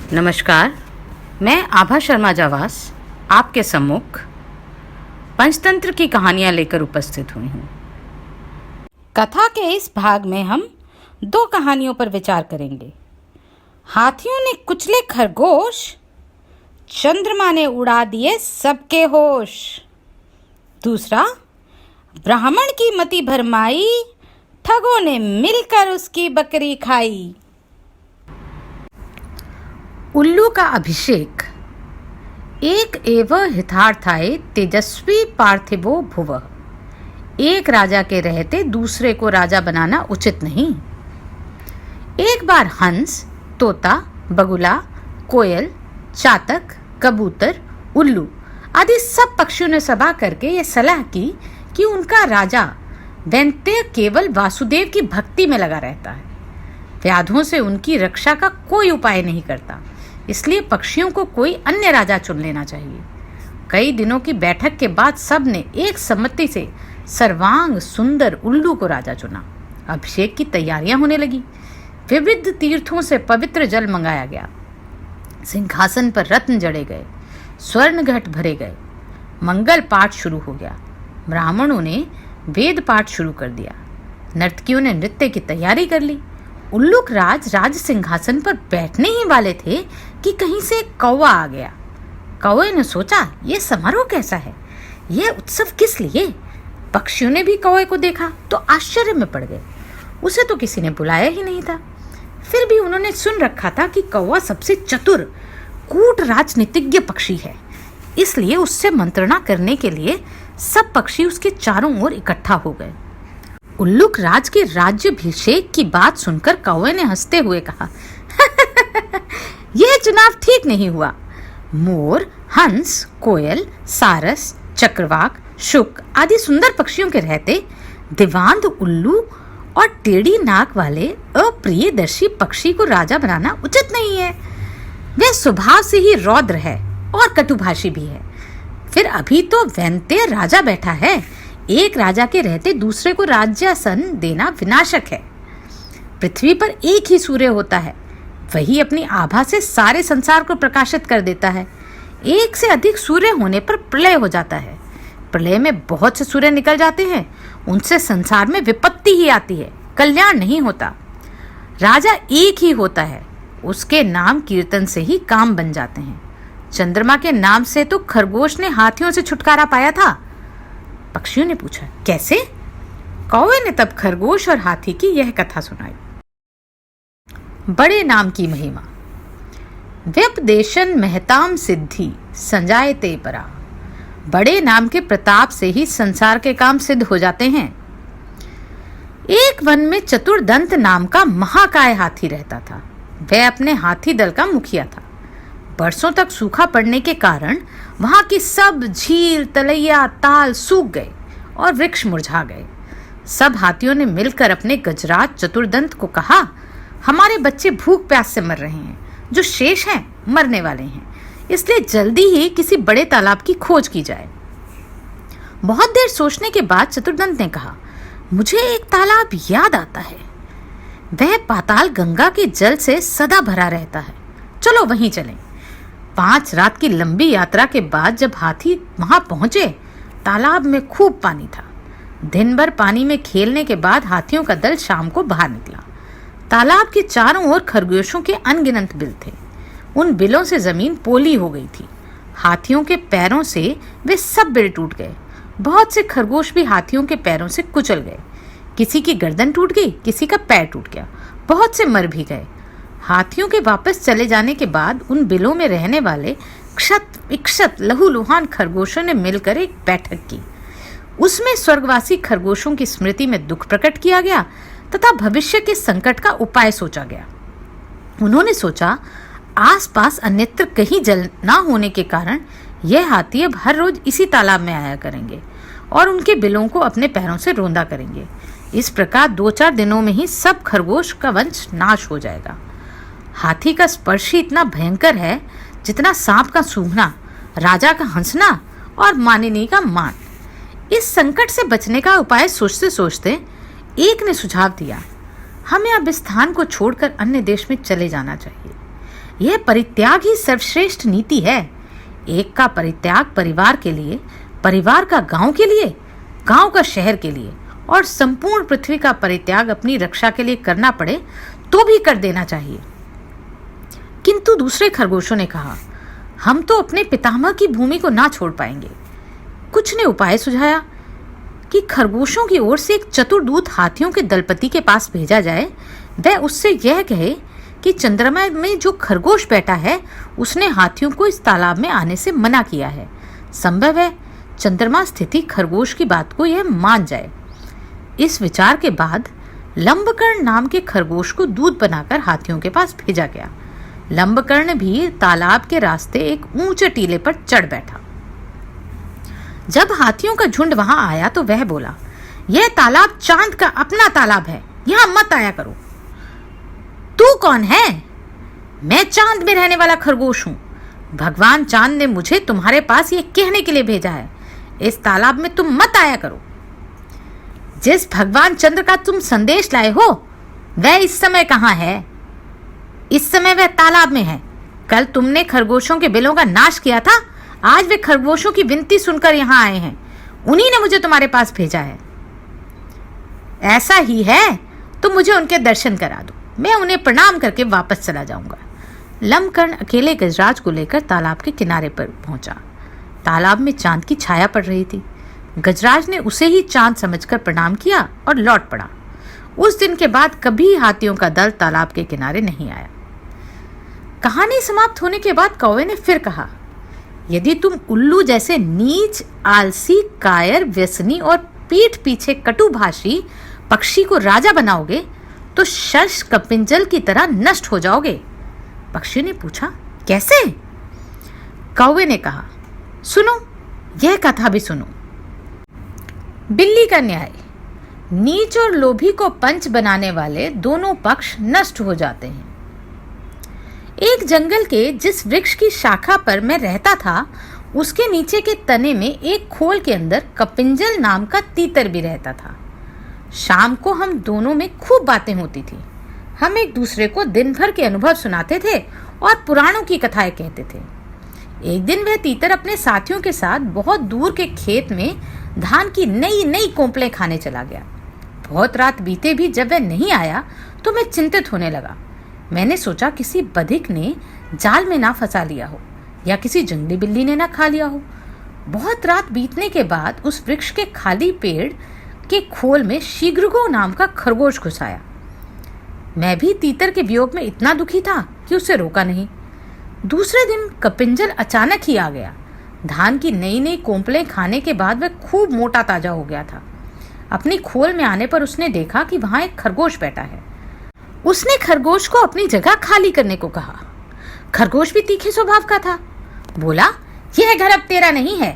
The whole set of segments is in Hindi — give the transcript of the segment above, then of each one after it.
नमस्कार, मैं आभा शर्मा जावास आपके सम्मुख पंचतंत्र की कहानियाँ लेकर उपस्थित हुई हूँ। कथा के इस भाग में हम 2 कहानियों पर विचार करेंगे। हाथियों ने कुचले खरगोश, चंद्रमा ने उड़ा दिए सबके होश। दूसरा, ब्राह्मण की मति भरमाई, ठगों ने मिलकर उसकी बकरी खाई। उल्लू का अभिषेक। एक एव हितार्थाय तेजस्वी पार्थिवो भुवः। एक राजा के रहते दूसरे को राजा बनाना उचित नहीं। एक बार हंस, तोता, बगुला, कोयल, चातक, कबूतर, उल्लू आदि सब पक्षियों ने सभा करके ये सलाह की कि उनका राजा दैत्य केवल वासुदेव की भक्ति में लगा रहता है, व्याधों से उनकी रक्षा का कोई उपाय नहीं करता, इसलिए पक्षियों को कोई अन्य राजा चुन लेना चाहिए। कई दिनों की बैठक के बाद सब ने एक सम्मति से सर्वांग सुंदर उल्लू को राजा चुना। अभिषेक की तैयारियां होने लगी। विविध तीर्थों से पवित्र जल मंगाया गया। सिंहासन पर रत्न जड़े गए, स्वर्ण घट भरे गए। मंगल पाठ शुरू हो गया। ब्राह्मणों ने वेद पाठ शुरू कर दिया। नर्तकियों ने नृत्य की तैयारी कर ली। उल्लूक राज सिंहासन पर बैठने ही वाले थे कि कहीं से एक कौवा आ गया। कौवे ने सोचा, ये समारोह कैसा है, यह उत्सव किस लिए? पक्षियों ने भी कौवे को देखा तो आश्चर्य में पड़ गए। उसे तो किसी ने बुलाया ही नहीं था। फिर भी उन्होंने सुन रखा था कि कौवा सबसे चतुर, कूट राजनीतिज्ञ पक्षी है, इसलिए उससे मंत्रणा करने के लिए सब पक्षी उसके चारों ओर इकट्ठा हो गए। उल्लूक राज के राज्याभिषेक की बात सुनकर कौवे ने हंसते हुए कहा, यह चुनाव ठीक नहीं हुआ। मोर, हंस, कोयल, सारस, चक्रवाक, शुक आदि सुंदर पक्षियों के रहते दिवांद उल्लू और टेढ़ी नाक वाले अप्रियदर्शी पक्षी को राजा बनाना उचित नहीं है। वह स्वभाव से ही रौद्र है और कटुभाषी भी है। फिर अभी तो वैन्त्य राजा बैठा है। एक राजा के रहते दूसरे को राज्यासन देना विनाशक है। पृथ्वी पर एक ही सूर्य होता है, वही अपनी आभा से सारे संसार को प्रकाशित कर देता है। एक से अधिक सूर्य होने पर प्रलय हो जाता है। प्रलय में बहुत से सूर्य निकल जाते हैं, उनसे संसार में विपत्ति ही आती है, कल्याण नहीं होता। राजा एक ही होता है, उसके नाम कीर्तन से ही काम बन जाते हैं। चंद्रमा के नाम से तो खरगोश ने हाथियों से छुटकारा पाया था। पक्षियों ने पूछा, कैसे? कौवे ने तब खरगोश और हाथी की यह कथा सुनाई। बड़े नाम की महिमा। व्यपदेशन महताम सिद्धि संजायते परा। बड़े नाम के प्रताप से ही संसार के काम सिद्ध हो जाते हैं। एक वन में चतुर्दंत नाम का महाकाय हाथी रहता था। वह अपने हाथी दल का मुखिया था। बरसों तक सूखा पड़ने के कारण वहां की सब झील, तलैया, ताल सूख गए और वृक्ष मुरझा गए। सब हाथियों ने मिलकर अपने गजराज चतुर्दंत को कहा, हमारे बच्चे भूख प्यास से मर रहे हैं, जो शेष हैं मरने वाले हैं, इसलिए जल्दी ही किसी बड़े तालाब की खोज की जाए। बहुत देर सोचने के बाद चतुर्दंत ने कहा, मुझे एक तालाब याद आता है। वह पाताल गंगा के जल से सदा भरा रहता है, चलो वहीं चलें। 5 रात की लंबी यात्रा के बाद जब हाथी वहां पहुंचे, तालाब में खूब पानी था। दिन भर पानी में खेलने के बाद हाथियों का दल शाम को बाहर निकला। तालाब के चारों ओर खरगोशों के अनगिनत बिल थे। उन बिलों से जमीन पोली हो गई थी। हाथियों के पैरों से वे सब बिल टूट गए। बहुत से खरगोश भी हाथियों के पैरों से कुचल गए। किसी की गर्दन टूट गई, किसी का पैर टूट गया, बहुत से मर भी गए। हाथियों के वापस चले जाने के बाद उन बिलों में रहने वाले क्षत विक्षत लहूलुहान खरगोशों ने मिलकर एक बैठक की। उसमें स्वर्गवासी खरगोशों की स्मृति में दुख प्रकट किया गया तथा भविष्य के संकट का उपाय सोचा गया। उन्होंने सोचा, आसपास अन्यत्र कहीं जल ना होने के कारण यह हाथी अब हर रोज इसी तालाब में आया करेंगे और उनके बिलों को अपने पैरों से रौंदा करेंगे। इस प्रकार 2-4 दिनों में ही सब खरगोश का वंश नाश हो जाएगा। हाथी का स्पर्श ही इतना भयंकर है जितना सांप का सूंघना, राजा का हंसना और मानिनी का मान। इस संकट से बचने का उपाय सोचते सोचते एक ने सुझाव दिया, हमें अब इस स्थान को छोड़कर अन्य देश में चले जाना चाहिए। यह परित्याग ही सर्वश्रेष्ठ नीति है। एक का परित्याग परिवार के लिए, परिवार का गांव के लिए, गांव का शहर के लिए और संपूर्ण पृथ्वी का परित्याग अपनी रक्षा के लिए करना पड़े तो भी कर देना चाहिए। किंतु दूसरे खरगोशों ने कहा, हम तो अपने पितामह की भूमि को ना छोड़ पाएंगे। कुछ ने उपाय सुझाया कि खरगोशों की ओर से एक चतुर दूत हाथियों के दलपति के पास भेजा जाए। वह उससे यह कहे कि चंद्रमा में जो खरगोश बैठा है उसने हाथियों को इस तालाब में आने से मना किया है। संभव है चंद्रमा स्थिति खरगोश की बात को यह मान जाए। इस विचार के बाद लंबकर्ण नाम के खरगोश को दूत बनाकर हाथियों के पास भेजा गया। लंबकर्ण भी तालाब के रास्ते एक ऊंचे टीले पर चढ़ बैठा। जब हाथियों का झुंड वहां आया तो वह बोला, यह तालाब चांद का अपना तालाब है, यहां मत आया करो। तू कौन है? मैं चांद में रहने वाला खरगोश हूं। भगवान चांद ने मुझे तुम्हारे पास यह कहने के लिए भेजा है, इस तालाब में तुम मत आया करो। जिस भगवान चंद्र का तुम संदेश लाए हो वह इस समय कहाँ है? इस समय वह तालाब में है। कल तुमने खरगोशों के बिलों का नाश किया था, आज वे खरगोशों की विनती सुनकर यहाँ आए हैं। उन्हीं ने मुझे तुम्हारे पास भेजा है। ऐसा ही है तो मुझे उनके दर्शन करा दो, मैं उन्हें प्रणाम करके वापस चला जाऊंगा। लंबकर्ण अकेले गजराज को लेकर तालाब के किनारे पर पहुंचा। तालाब में चांद की छाया पड़ रही थी। गजराज ने उसे ही चांद समझकर प्रणाम किया और लौट पड़ा। उस दिन के बाद कभी हाथियों का दल तालाब के किनारे नहीं आया। कहानी समाप्त होने के बाद कौवे ने फिर कहा, यदि तुम उल्लू जैसे नीच, आलसी, कायर, व्यसनी और पीठ पीछे कटुभाषी पक्षी को राजा बनाओगे तो शश कपिंजल की तरह नष्ट हो जाओगे। पक्षी ने पूछा, कैसे? कौवे ने कहा, सुनो, यह कथा भी सुनो। बिल्ली का न्याय। नीच और लोभी को पंच बनाने वाले दोनों पक्ष नष्ट हो जाते हैं। एक जंगल के जिस वृक्ष की शाखा पर मैं रहता था उसके नीचे के तने में एक खोल के अंदर कपिंजल नाम का तीतर भी रहता था। शाम को हम दोनों में खूब बातें होती थी। हम एक दूसरे को दिन भर के अनुभव सुनाते थे और पुराणों की कथाएं कहते थे। एक दिन वह तीतर अपने साथियों के साथ बहुत दूर के खेत में धान की नई नई कोंपलें खाने चला गया। बहुत रात बीते भी जब वह नहीं आया तो मैं चिंतित होने लगा। मैंने सोचा किसी बधिक ने जाल में ना फंसा लिया हो या किसी जंगली बिल्ली ने ना खा लिया हो। बहुत रात बीतने के बाद उस वृक्ष के खाली पेड़ के खोल में शीघ्रगो नाम का खरगोश घुस आया। मैं भी तीतर के वियोग में इतना दुखी था कि उसे रोका नहीं। दूसरे दिन कपिंजल अचानक ही आ गया। धान की नई नई कोंपलें खाने के बाद वह खूब मोटा ताजा हो गया था। अपनी खोल में आने पर उसने देखा कि वहां एक खरगोश बैठा है। उसने खरगोश को अपनी जगह खाली करने को कहा। खरगोश भी तीखे स्वभाव का था। बोला, यह घर अब तेरा नहीं है।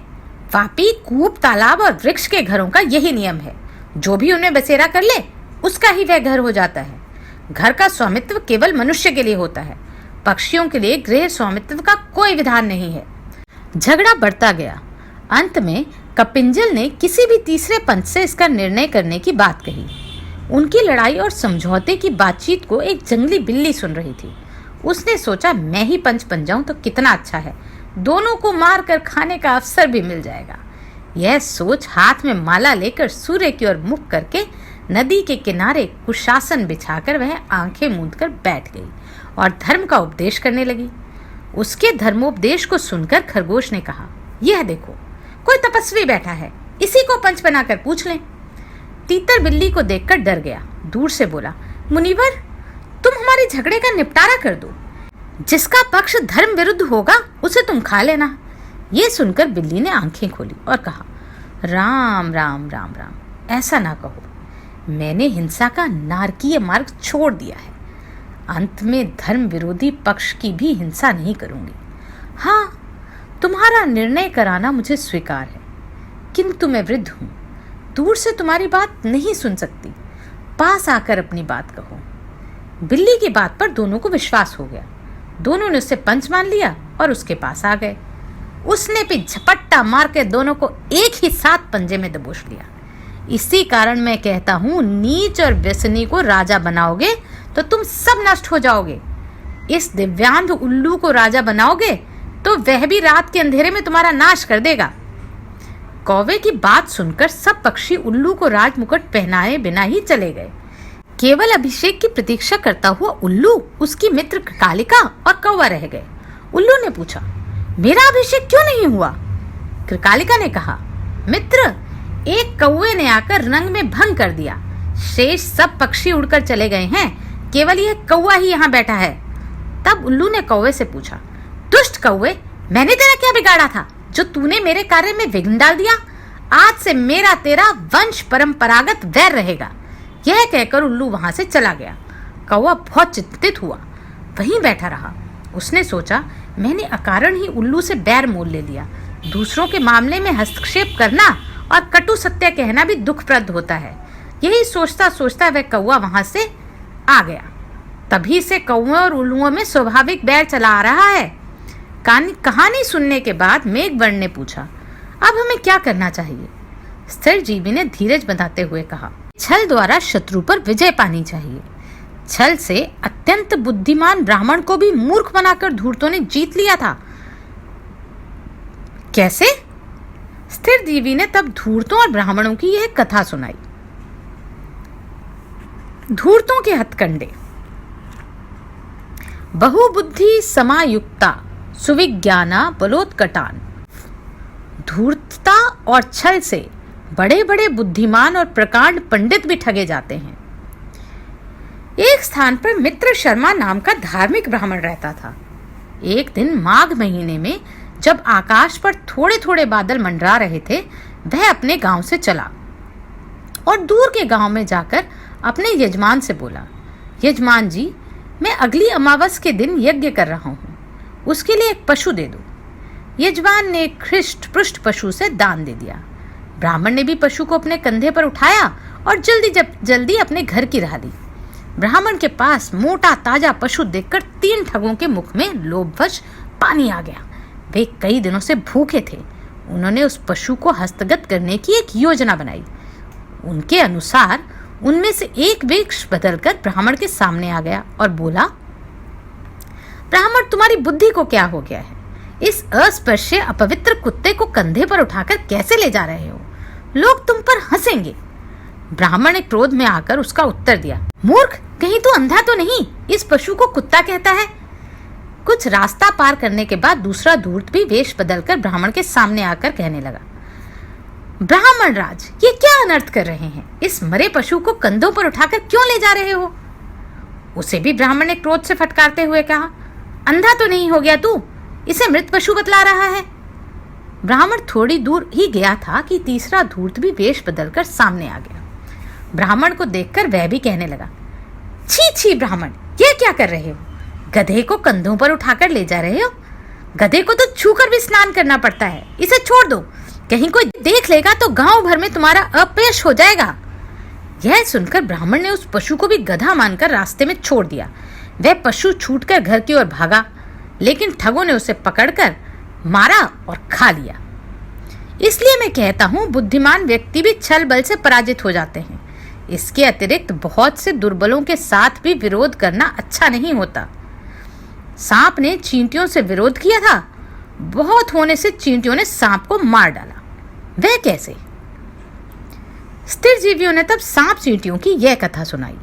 वापी, कूप, तालाब और वृक्ष के घरों का यही नियम है। जो भी उनमें बसेरा कर ले उसका ही वह घर हो जाता है। घर का स्वामित्व केवल मनुष्य के लिए होता है। पक्षियों के लिए गृह स्वामित्व का कोई विधान नहीं है। झगड़ा बढ़ता गया। अंत में कपिंजल ने किसी भी तीसरे पंच से इसका निर्णय करने की बात कही। उनकी लड़ाई और समझौते की बातचीत को एक जंगली बिल्ली सुन रही थी। उसने सोचा, मैं ही पंच बन जाऊं तो कितना अच्छा है, दोनों को मार कर खाने का अवसर भी मिल जाएगा। यह सोच हाथ में माला लेकर सूर्य की ओर मुख करके नदी के किनारे कुशासन बिछाकर वह आंखें मूंद कर बैठ गई और धर्म का उपदेश करने लगी। उसके धर्मोपदेश को सुनकर खरगोश ने कहा, यह देखो, कोई तपस्वी बैठा है, इसी को पंच बनाकर पूछ लें। तीतर बिल्ली को देखकर डर गया। दूर से बोला, मुनिवर, तुम हमारे झगड़े का निपटारा कर दो। जिसका पक्ष धर्म विरुद्ध होगा उसे तुम खा लेना। ये सुनकर बिल्ली ने आंखें खोली और कहा, राम राम राम राम, ऐसा ना कहो। मैंने हिंसा का नारकीय मार्ग छोड़ दिया है। अंत में धर्म विरोधी पक्ष की भी हिंसा नहीं करूंगी। हाँ, तुम्हारा निर्णय कराना मुझे स्वीकार है, किंतु मैं वृद्ध हूं, दूर से तुम्हारी बात नहीं सुन सकती। पास आकर अपनी बात कहो। बिल्ली की बात पर दोनों को विश्वास हो गया। दोनों ने उसे पंच मान लिया और उसके पास आ गए। उसने भी झपट्टा मार के दोनों को एक ही साथ पंजे में दबोच लिया। इसी कारण मैं कहता हूं, नीच और व्यसनी को राजा बनाओगे तो तुम सब नष्ट हो जाओगे। इस दिव्यांध उल्लू को राजा बनाओगे तो वह भी रात के अंधेरे में तुम्हारा नाश कर देगा। कौवे की बात सुनकर सब पक्षी उल्लू को राजमुकुट पहनाए बिना ही चले गए। केवल अभिषेक की प्रतीक्षा करता हुआ उल्लू, उसकी मित्र कृकालिका और कौवा रह गए। उल्लू ने पूछा, मेरा अभिषेक क्यों नहीं हुआ? कृकालिका ने कहा, मित्र, एक कौवे ने आकर रंग में भंग कर दिया। शेष सब पक्षी उड़कर चले गए हैं, केवल यह कौवा ही यहाँ बैठा है। तब उल्लू ने कौवे से पूछा, दुष्ट कौवे, मैंने तेरा क्या बिगाड़ा था जो तूने मेरे कार्य में विघ्न डाल दिया? आज से मेरा तेरा वंश परंपरागत वैर रहेगा। यह कहकर उल्लू वहां से चला गया। कौवा बहुत चिंतित हुआ, वहीं बैठा रहा। उसने सोचा, मैंने अकारण ही उल्लू से बैर मोल ले लिया। दूसरों के मामले में हस्तक्षेप करना और कटु सत्य कहना भी दुखप्रद होता है। यही सोचता सोचता वह कौवा वहां से आ गया। तभी से कौवे और उल्लुओं में स्वाभाविक बैर चला आ रहा है। कहानी सुनने के बाद मेघवर्ण ने पूछा, अब हमें क्या करना चाहिए? स्थिर जीवी ने धीरज बंधाते हुए कहा, छल द्वारा शत्रु पर विजय पानी चाहिए। छल से अत्यंत बुद्धिमान ब्राह्मण को भी मूर्ख बनाकर धूर्तों ने जीत लिया था। कैसे? स्थिर जीवी ने तब धूर्तों और ब्राह्मणों की यह कथा सुनाई। धूर्तों के हथकंडे। बहुबुद्धि समायुक्ता सुविज्ञाना बलोत्कटान। धूर्तता और छल से बड़े बड़े बुद्धिमान और प्रकांड पंडित भी ठगे जाते हैं। एक स्थान पर मित्र शर्मा नाम का धार्मिक ब्राह्मण रहता था। एक दिन माघ महीने में जब आकाश पर थोड़े थोड़े बादल मंडरा रहे थे, वह अपने गांव से चला और दूर के गांव में जाकर अपने यजमान से बोला, यजमान जी, मैं अगली अमावस के दिन यज्ञ कर रहा हूँ, उसके लिए एक पशु दे दो। यजमान ने एक हृष्ट पुष्ट पशु से दान दे दिया। ब्राह्मण ने भी पशु को अपने कंधे पर उठाया और जल्दी अपने घर की राह ली। ब्राह्मण के पास मोटा ताजा पशु देखकर 3 ठगों के मुख में लोभवश पानी आ गया। वे कई दिनों से भूखे थे। उन्होंने उस पशु को हस्तगत करने की एक योजना बनाई। उनके अनुसार उनमें से एक वेश बदलकर ब्राह्मण के सामने आ गया और बोला, ब्राह्मण, तुम्हारी बुद्धि को क्या हो गया है? इस अस्पृश्य अपवित्र कुत्ते को कंधे पर उठाकर कैसे ले जा रहे हो? लोग तुम पर हंसेंगे। ब्राह्मण ने क्रोध में आकर उसका उत्तर दिया, मूर्ख, कहीं तू अंधा तो नहीं? इस पशु को कुत्ता कहता है। कुछ रास्ता पार करने के बाद दूसरा धूर्त भी वेश बदलकर ब्राह्मण के सामने आकर कहने लगा, ब्राह्मण राज, ये क्या अनर्थ कर रहे हैं? इस मरे पशु को कंधों पर उठाकर क्यों ले जा रहे हो? उसे भी ब्राह्मण ने क्रोध से फटकारते हुए कहा, अंधा तो नहीं हो गया तू? इसे मृत पशु बतला रहा है। ब्राह्मण थोड़ी दूर ही गया था कि तीसरा धूर्त भी वेश बदलकर सामने आ गया। ब्राह्मण को देखकर वह भी कहने लगा, छी छी ब्राह्मण, ये क्या कर रहे हो? गधे को कंधों पर उठाकर ले जा रहे हो? गधे को तो छूकर भी स्नान करना पड़ता है। इसे छोड़ दो, कहीं कोई देख लेगा तो गांव भर में तुम्हारा अपयश हो जाएगा। यह सुनकर ब्राह्मण ने उस पशु को भी गधा मानकर रास्ते में छोड़ दिया। वह पशु छूटकर घर की ओर भागा, लेकिन ठगों ने उसे पकड़कर मारा और खा लिया। इसलिए मैं कहता हूं, बुद्धिमान व्यक्ति भी छल बल से पराजित हो जाते हैं। इसके अतिरिक्त बहुत से दुर्बलों के साथ भी विरोध करना अच्छा नहीं होता। सांप ने चींटियों से विरोध किया था। बहुत होने से चींटियों ने सांप को मार डाला। वह कैसे? स्थिर जीवियों ने तब सांप चींटियों की यह कथा सुनाई।